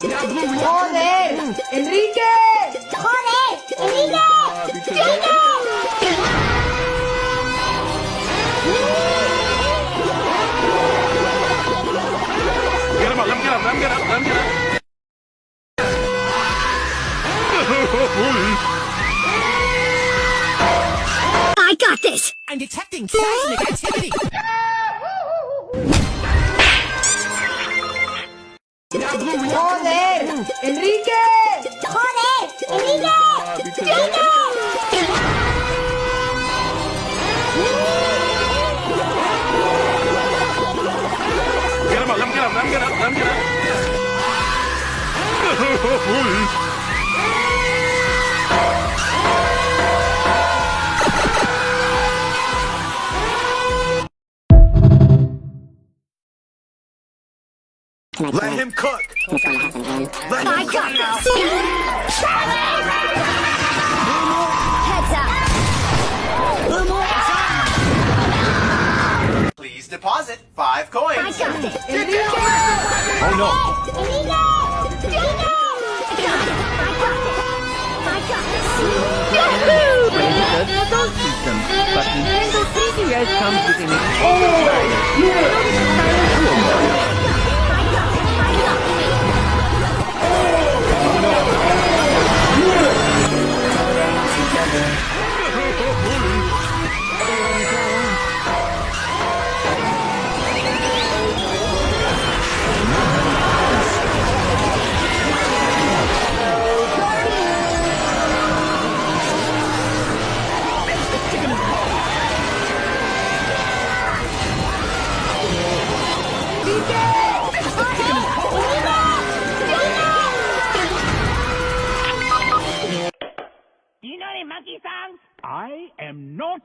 ¡Joder! ¡Enrique! ¡Joder! ¡Enrique! Get him up, let him get up, let him get up, let him get up. I got this! I'm detecting seismic activity. ¡Joder! ¡Enrique! ¡Joder! ¡Enrique! Get him up, let him get up, let him get up, let him get up. Let him cook. I got this! Heads up! Please deposit 5 coins. I got this! Oh no. Adult system, but Nintendo 3DS comes with an extended Do you know any monkey songs? I am not.